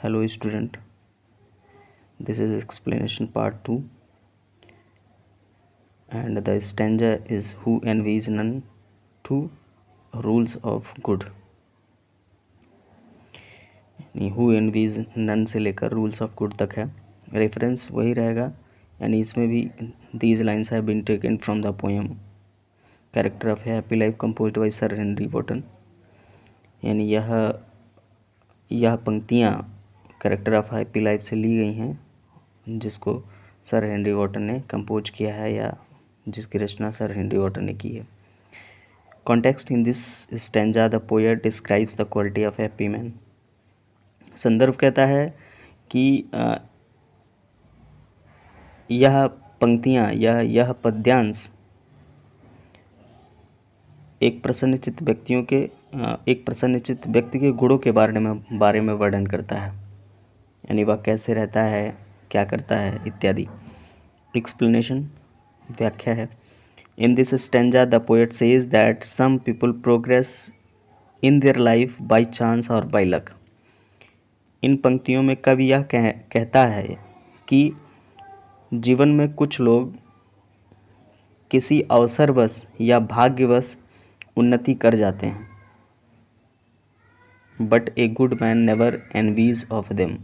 Hello student, this is explanation part 2 and the stanza is who envies none to rules of good। who envies none से लेकर rules of good तक है, reference वही रहेगा। यानी इसमें भी these lines have been taken from the poem Character of a Happy Life composed by Sir Henry Wotton। यानी यह पंक्तियाँ कैरेक्टर ऑफ हैप्पी लाइफ से ली गई हैं, जिसको सर हेनरी वॉटन ने कंपोज किया है या जिसकी रचना सर हेनरी वॉटन ने की है। Context in this stanza the poet describes the quality of happy man. संदर्भ कहता है कि यह पंक्तियाँ यह पद्यांश एक प्रसन्नचित्त व्यक्ति के गुणों के बारे में वर्णन करता है। यानी वह कैसे रहता है, क्या करता है इत्यादि। एक्सप्लेनेशन व्याख्या है। In this stanza the poet says that some people progress in their life by chance और बाय लक। इन पंक्तियों में कवि यह कहता है कि जीवन में कुछ लोग किसी अवसरवश या भाग्यवश उन्नति कर जाते हैं, but a good man never envies of them.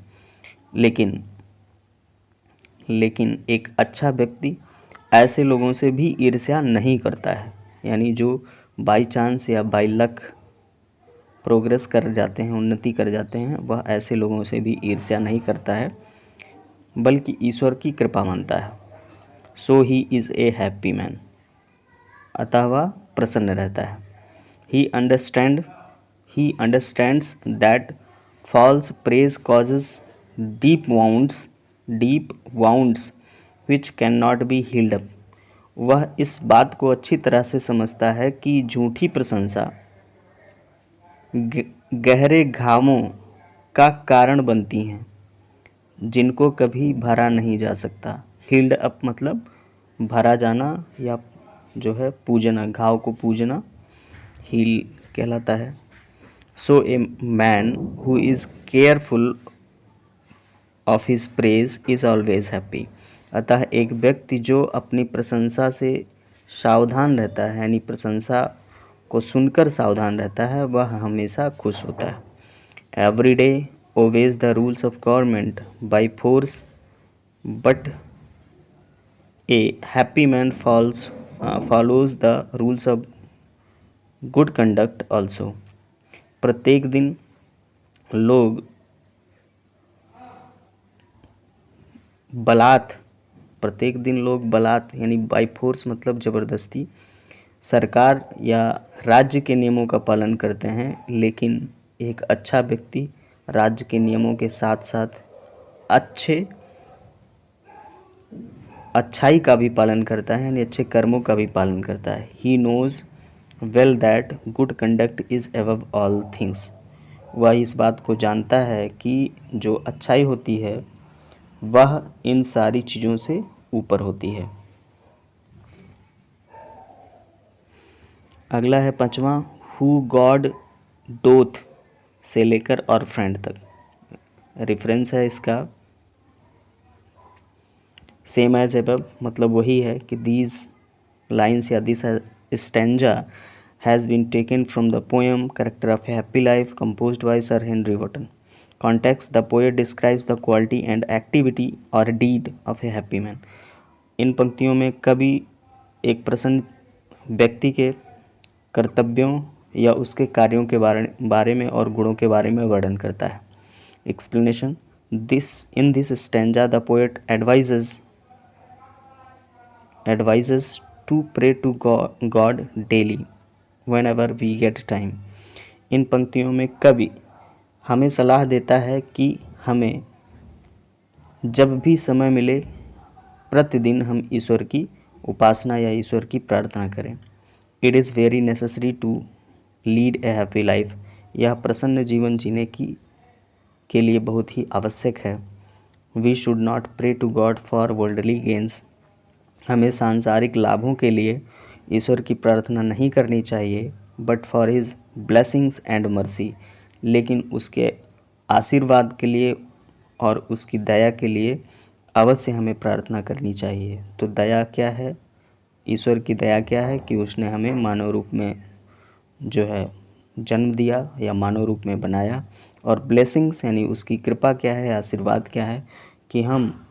लेकिन एक अच्छा व्यक्ति ऐसे लोगों से भी ईर्ष्या नहीं करता है। यानी जो बाई चांस या बाई लक प्रोग्रेस कर जाते हैं, उन्नति कर जाते हैं, वह ऐसे लोगों से भी ईर्ष्या नहीं करता है, बल्कि ईश्वर की कृपा मानता है। So he is a happy man, अतः वह प्रसन्न रहता है। He understands that false praise causes deep wounds which cannot be healed up। वह इस बात को अच्छी तरह से समझता है कि झूठी प्रशंसा गहरे घावों का कारण बनती हैं, जिनको कभी भरा नहीं जा सकता। हील्ड अप मतलब भरा जाना या जो है पूजना, घाव को पूजना हील कहलाता है। So a man who is careful of his praise is always happy. अतः एक व्यक्ति जो अपनी प्रशंसा से सावधान रहता है, यानी प्रशंसा को सुनकर सावधान रहता है, वह हमेशा खुश होता है। Every day obeys the rules of government by force, but A happy man follows the rules of good conduct also. प्रत्येक दिन लोग बलात् यानी बाई फोर्स मतलब ज़बरदस्ती सरकार या राज्य के नियमों का पालन करते हैं, लेकिन एक अच्छा व्यक्ति राज्य के नियमों के साथ साथ अच्छाई का भी पालन करता है, यानी अच्छे कर्मों का भी पालन करता है। He knows well that good conduct is above all things. वह इस बात को जानता है कि जो अच्छाई होती है वह इन सारी चीज़ों से ऊपर होती है। अगला है पांचवा, हु गॉड डोथ से लेकर और फ्रेंड तक। रेफरेंस है इसका सेम एज अबव, मतलब वही है कि दीज लाइन्स या this stanza has been taken from the poem Character of a Happy Life composed by Sir Henry Wotton। Context: the poet describes the quality and activity or deed of a happy man। इन पंक्तियों में कवि एक प्रसन्न व्यक्ति के कर्तव्यों या उसके कार्यों के बारे में और गुणों के बारे में वर्णन करता है। Explanation: in this stanza the poet advises to pray to God daily whenever we get time। इन पंक्तियों में कवि हमें सलाह देता है कि हमें जब भी समय मिले प्रतिदिन हम ईश्वर की उपासना या ईश्वर की प्रार्थना करें। It is very necessary to lead a happy life. यह प्रसन्न जीवन जीने के लिए बहुत ही आवश्यक है। We should not pray to God for worldly gains. हमें सांसारिक लाभों के लिए ईश्वर की प्रार्थना नहीं करनी चाहिए, but for his blessings and mercy, लेकिन उसके आशीर्वाद के लिए और उसकी दया के लिए अवश्य हमें प्रार्थना करनी चाहिए। तो दया क्या है? ईश्वर की दया क्या है कि उसने हमें मानव रूप में जो है जन्म दिया या मानव रूप में बनाया। और ब्लेसिंग्स यानी उसकी कृपा क्या है, आशीर्वाद क्या है कि हम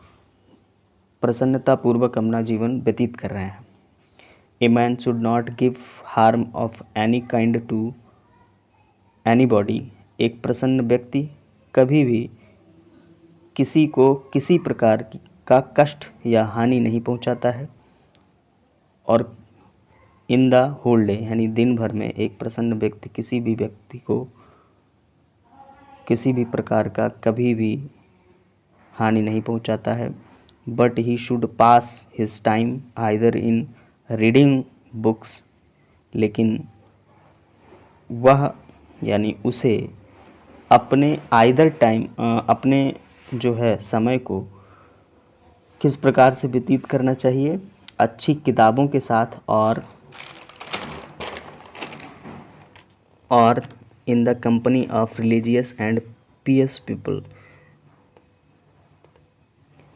प्रसन्नतापूर्वक अपना जीवन व्यतीत कर रहे हैं। A man should not give harm of any kind to anybody. एक प्रसन्न व्यक्ति कभी भी किसी को किसी प्रकार का कष्ट या हानि नहीं पहुंचाता है। और इन द होल डे यानी दिन भर में एक प्रसन्न व्यक्ति किसी भी व्यक्ति को किसी भी प्रकार का कभी भी हानि नहीं पहुंचाता है। But he should pass his time either in reading books, लेकिन वह यानी उसे अपने आइदर टाइम अपने जो है समय को किस प्रकार से व्यतीत करना चाहिए? अच्छी किताबों के साथ और in the company of religious and Paes people.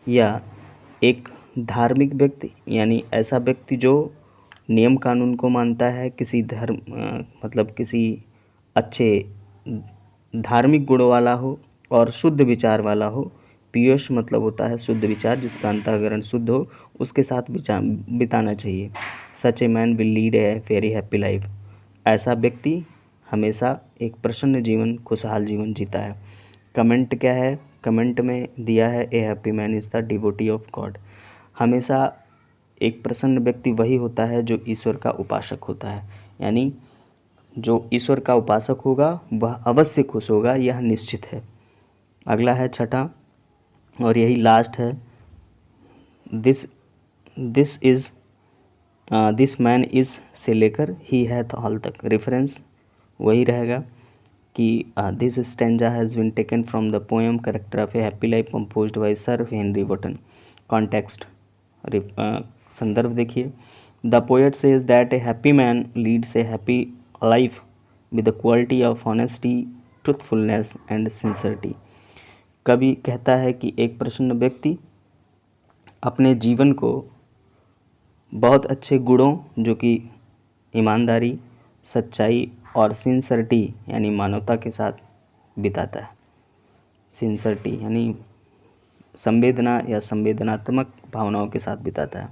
या एक धार्मिक व्यक्ति यानी ऐसा व्यक्ति जो नियम कानून को मानता है, किसी धर्म मतलब किसी अच्छे धार्मिक गुणों वाला हो और शुद्ध विचार वाला हो। पियस मतलब होता है शुद्ध विचार, जिसका अंतःकरण शुद्ध हो, उसके साथ बिताना चाहिए। Such a man will lead a very happy life. ऐसा व्यक्ति हमेशा एक प्रसन्न जीवन, खुशहाल जीवन जीता है। कमेंट क्या है? कमेंट में दिया है ए happy man is the devotee of God. हमेशा एक प्रसन्न व्यक्ति वही होता है जो ईश्वर का उपासक होता है। यानी जो ईश्वर का उपासक होगा वह अवश्य खुश होगा, यह निश्चित है। अगला है छठा और यही लास्ट है। दिस मैन इज से लेकर ही हैथ ऑल तक रेफरेंस वही रहेगा कि this stanza has been taken from the poem character of a happy life composed by sir Henry Wotton. Context संदर्भ देखिए। The poet says that a happy man leads a happy life with the quality of honesty, truthfulness and sincerity. कवि कहता है कि एक प्रसन्न व्यक्ति अपने जीवन को बहुत अच्छे गुणों जो कि ईमानदारी, सच्चाई और सिंसियरिटी यानी मानवता के साथ बिताता है। सिंसियरिटी यानी संवेदना या संवेदनात्मक भावनाओं के साथ बिताता है।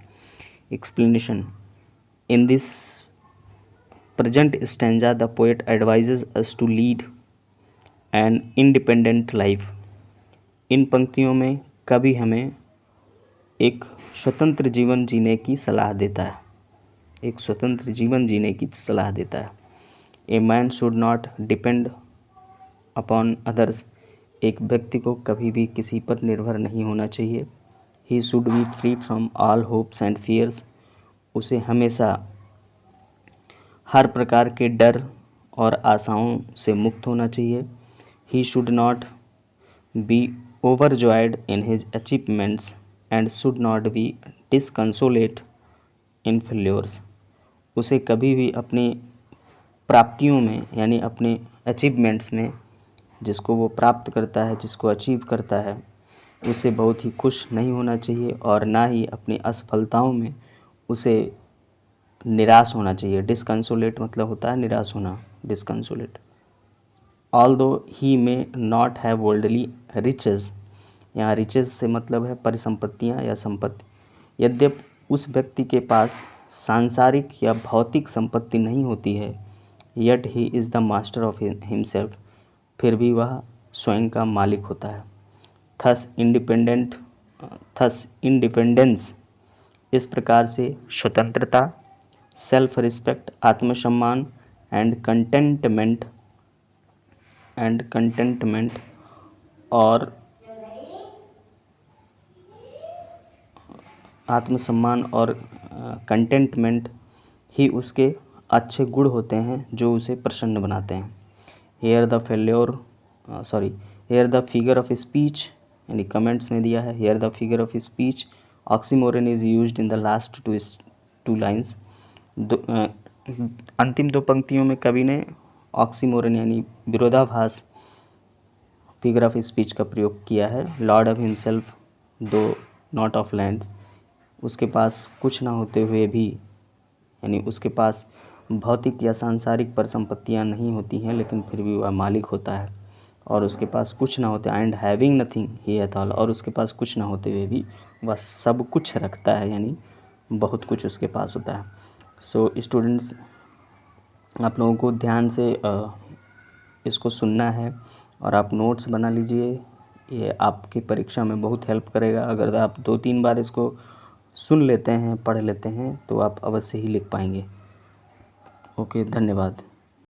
Explanation. In this present stanza the poet advises us to lead an independent life. इन पंक्तियों में कवि हमें एक स्वतंत्र जीवन जीने की सलाह देता है। एक स्वतंत्र जीवन जीने की सलाह देता है। ए man should not depend upon others. एक व्यक्ति को कभी भी किसी पर निर्भर नहीं होना चाहिए। He should be free from all hopes and fears. उसे हमेशा हर प्रकार के डर और आशाओं से मुक्त होना चाहिए। He should not be overjoyed in his achievements and should not be disconsolate in failures. उसे कभी भी अपनी प्राप्तियों में यानी अपने अचीवमेंट्स में, जिसको वो प्राप्त करता है, जिसको अचीव करता है, उसे बहुत ही खुश नहीं होना चाहिए और ना ही अपनी असफलताओं में उसे निराश होना चाहिए। डिसकंसोलेट मतलब होता है निराश होना, disconsolate. Although he may not have worldly riches. यहाँ रिचेस से मतलब है परिसंपत्तियाँ या संपत्ति। यद्यपि उस व्यक्ति के पास सांसारिक या भौतिक संपत्ति नहीं होती है, yet he is the master of himself, फिर भी वह स्वयं का मालिक होता है। thus इंडिपेंडेंस, इस प्रकार से स्वतंत्रता, सेल्फ रिस्पेक्ट, आत्मसम्मान एंड कंटेंटमेंट और आत्मसम्मान और कंटेंटमेंट ही उसके अच्छे गुण होते हैं जो उसे प्रसन्न बनाते हैं। Here the figure of speech यानी कमेंट्स में दिया है here the figure of speech oxymoron is used in the last two lines. अंतिम दो पंक्तियों में कवि ने ऑक्सीमोरन यानी विरोधाभास फिगर ऑफ स्पीच का प्रयोग किया है। लॉर्ड ऑफ हिमसेल्फ दो नॉट ऑफ लैंड्स, उसके पास कुछ ना होते हुए भी, यानी उसके पास भौतिक या सांसारिक परिसंपत्तियाँ नहीं होती हैं लेकिन फिर भी वह मालिक होता है। और उसके पास कुछ ना होते, and having nothing he at all, और उसके पास कुछ ना होते हुए भी वह सब कुछ रखता है, यानी बहुत कुछ उसके पास होता है। सो स्टूडेंट्स, आप लोगों को ध्यान से इसको सुनना है और आप नोट्स बना लीजिए। ये आपकी परीक्षा में बहुत हेल्प करेगा। अगर आप 2-3 बार इसको सुन लेते हैं, पढ़ लेते हैं, तो आप अवश्य ही लिख पाएंगे। ओके, धन्यवाद।